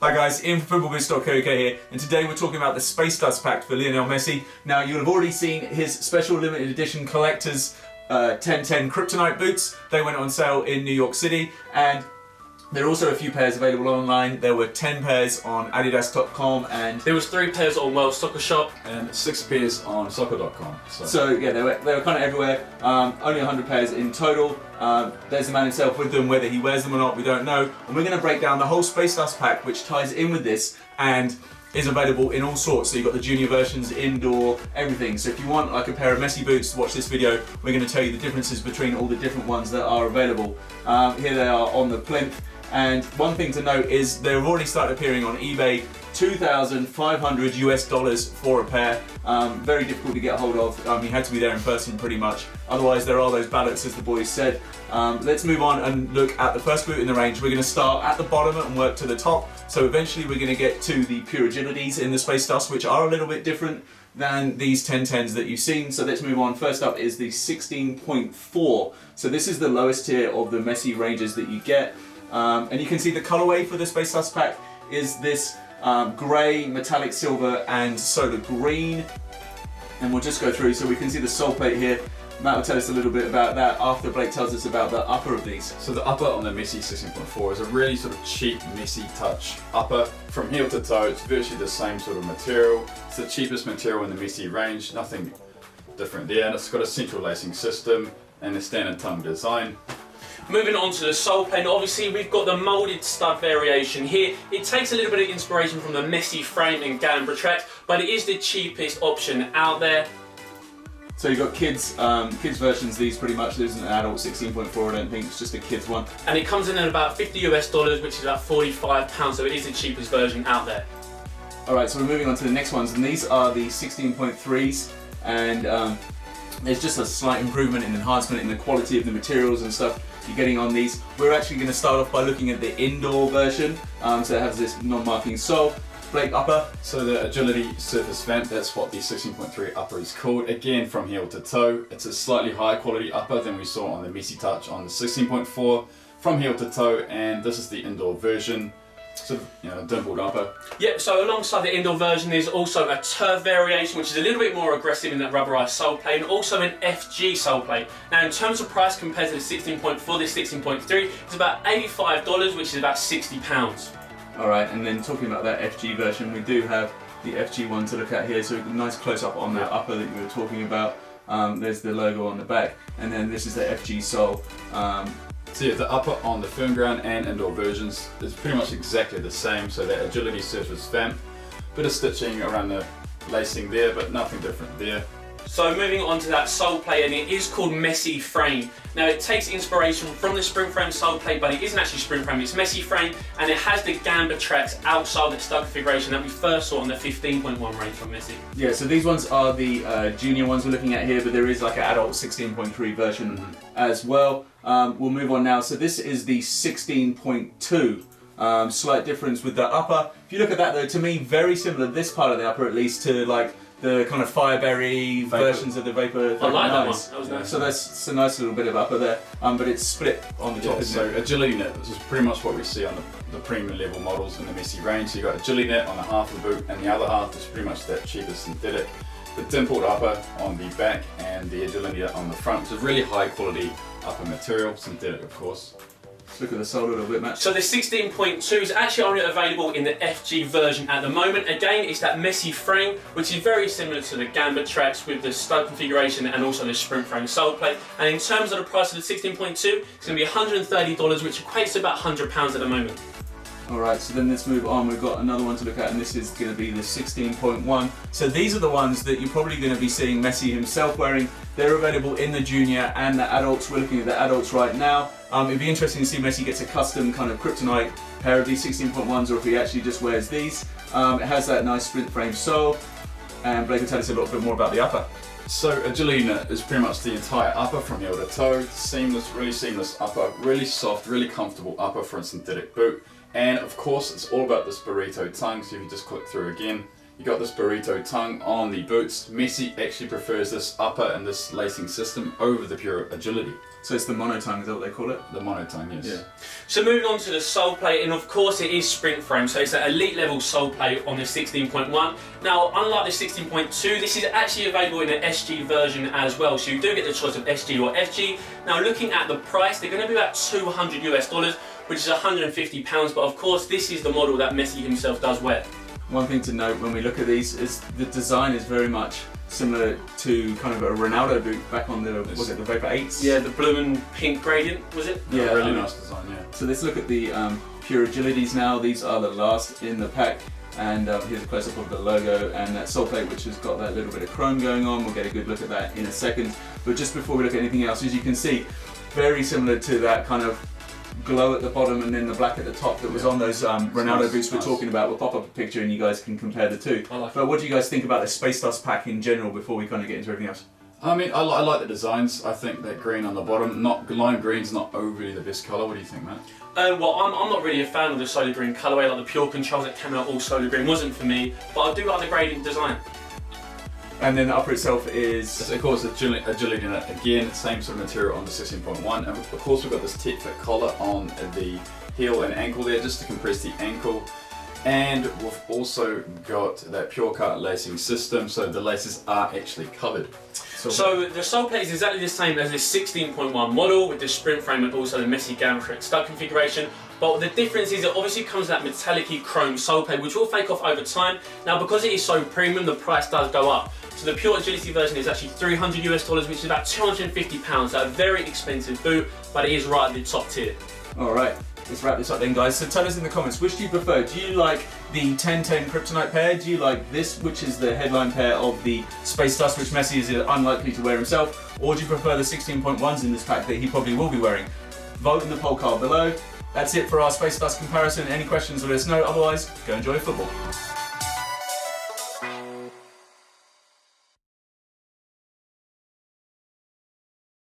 Hi guys, Ian from footballbiz.co.uk here, and today we're talking about the Space Dust pack for Leo Messi. Now you'll have already seen his special limited edition collector's 1010 Kryptonite boots. They went on sale in New York City, and there are also a few pairs available online. There were 10 pairs on adidas.com, and there was 3 pairs on World Soccer Shop, and 6 pairs on soccer.com. So yeah, they were kind of everywhere. Only 100 pairs in total. There's the man himself with them. Whether he wears them or not, we don't know. And we're going to break down the whole Space Dust pack, which ties in with this and is available in all sorts. So you've got the junior versions, indoor, everything. So if you want like a pair of Messi boots to watch this video, we're going to tell you the differences between all the different ones that are available. Here they are on the plinth. And one thing to note is they've already started appearing on eBay, $2,500 US for a pair. Very difficult to get hold of. You had to be there in person pretty much. Otherwise there are those ballots, as the boys said. Let's move on and look at the first boot in the range. We're going to start at the bottom and work to the top. So eventually we're going to get to the PureAgilities in the Space Dust, which are a little bit different than these 1010s that you've seen. So let's move on. First up is the 16.4. So this is the lowest tier of the Messi ranges that you get. And you can see the colorway for the Space Dust pack is this grey, metallic silver and soda green. And we'll just go through so we can see the Soleplate here. Matt will tell us a little bit about that after Blake tells us about the upper of these. So the upper on the Messi 16.4 is a really sort of cheap Messi touch upper. From heel to toe, it's virtually the same sort of material. It's the cheapest material in the Messi range, nothing different there. And it's got a central lacing system and a standard tongue design. Moving on to the Soleplate, obviously we've got the moulded stud variation here. It takes a little bit of inspiration from the Messi frame and gamba tracks, but it is the cheapest option out there. So you've got kids versions, these pretty much. There isn't an adult 16.4, I don't think, it's just a kids one. And it comes in at about $50 US, which is about £45, so it is the cheapest version out there. Alright, so we're moving on to the next ones, and these are the 16.3s, and there's just a slight improvement in enhancement in the quality of the materials and stuff you're getting on these. We're actually going to start off by looking at the indoor version, so it has this non-marking sole. Blake, upper. So the Agility Surface Vent, that's what the 16.3 upper is called. Again, from heel to toe, it's a slightly higher quality upper than we saw on the Messi Touch on the 16.4 from heel to toe, and this is the indoor version. Sort of, dimpled upper. Yep, so alongside the indoor version there's also a turf variation, which is a little bit more aggressive in that rubberized sole plate, and also an FG sole plate. Now in terms of price compared to the 16.4, this 16.3 it's about $85, which is about £60. Alright, and then talking about that FG version, we do have the FG one to look at here, so a nice close up on that upper that you were talking about. There's the logo on the back, and then this is the FG sole. So yeah, the upper on the firm ground and indoor versions is pretty much exactly the same. So that Agility Surface Vamp, bit of stitching around the lacing there, but nothing different there. So moving on to that sole plate, and it is called Messi Frame. Now it takes inspiration from the spring frame sole plate, but it isn't actually spring frame, it's Messi Frame, and it has the gamba tracks outside the stud configuration that we first saw on the 15.1 range from Messi. Yeah, so these ones are the junior ones we're looking at here, but there is like an adult 16.3 version as well. We'll move on now. So this is the 16.2. Slight difference with the upper. If you look at that though, to me very similar, this part of the upper at least, to like the kind of Fireberry versions of the Vapor. I like that one, that was nice. So that's a nice little bit of upper there, but it's split on the top, isn't so it? Agility Net, this is pretty much what we see on the premium level models in the Messi range. So you've got Agility Net on the half of the boot, and the other half is pretty much that cheapest synthetic. The dimpled upper on the back and the Agility Net on the front, which is really high quality upper material, synthetic of course. Let's look at the sole a little bit, Matt. So the 16.2 is actually only available in the FG version at the moment. Again, it's that Messi frame, which is very similar to the gamba tracks with the stud configuration and also the sprint frame sole plate. And in terms of the price of the 16.2, it's going to be $130, which equates to about £100 at the moment. Alright, so then let's move on. We've got another one to look at, and this is going to be the 16.1. So these are the ones that you're probably going to be seeing Messi himself wearing. They're available in the junior and the adults. We're looking at the adults right now. It'd be interesting to see Messi gets a custom kind of Kryptonite pair of these 16.1s, or if he actually just wears these. It has that nice sprint frame sole, and Blake will tell us a little bit more about the upper. So Agility Net is pretty much the entire upper from heel to toe. Seamless, really seamless upper, really soft, really comfortable upper for a synthetic boot. And of course, it's all about this burrito tongue. So if you just click through again, You got this burrito tongue on the boots. Messi actually prefers this upper and this lacing system over the PureAgility. So it's the mono-tongue, is that what they call it? The mono tongue, yes. Yeah. So moving on to the Soleplate, and of course it is sprint frame, so it's an elite level Soleplate on the 16.1. Now, unlike the 16.2, this is actually available in an SG version as well, so you do get the choice of SG or FG. Now, looking at the price, they're going to be about $200 US, which is £150, but of course this is the model that Messi himself does wear. One thing to note when we look at these is the design is very much similar to kind of a Ronaldo boot back on the, was it the Vapor 8s? Yeah, the blue and pink gradient, was it? Yeah, really nice design, yeah. So let's look at the PureAgilities now. These are the last in the pack, and here's a close-up of the logo and that Soleplate, which has got that little bit of chrome going on. We'll get a good look at that in a second. But just before we look at anything else, as you can see, very similar to that kind of glow at the bottom and then the black at the top that was on those Ronaldo boots we're talking about. We'll pop up a picture and you guys can compare the two. But what do you guys think about the Space Dust pack in general before we kind of get into everything else? I mean, I like the designs. I think that green on the bottom, lime green's not overly the best colour. What do you think, Matt? Well, I'm not really a fan of the solar green colourway, like the Pure Controls that came out all solar green wasn't for me, but I do like the gradient design. And then the upper itself is... Of course, agility in it. Again, same sort of material on the 16.1. And of course, we've got this tech fit collar on the heel and ankle there, just to compress the ankle. And we've also got that pure cut lacing system, so the laces are actually covered. So the Soleplate is exactly the same as the 16.1 model with the sprint frame and also the Messi Gamma stud configuration. But the difference is it obviously comes with that metallic-y chrome Soleplate, which will fake off over time. Now, because it is so premium, the price does go up. So the PureAgility version is actually $300 US, which is about £250. So a very expensive boot, but it is right at the top tier. All right. Let's wrap this up then, guys. So tell us in the comments, which do you prefer? Do you like the 1010 Kryptonite pair? Do you like this, which is the headline pair of the Space Dust, which Messi is unlikely to wear himself? Or do you prefer the 16.1s in this pack that he probably will be wearing? Vote in the poll card below. That's it for our Space Dust comparison. Any questions, let us know. Otherwise, go enjoy football.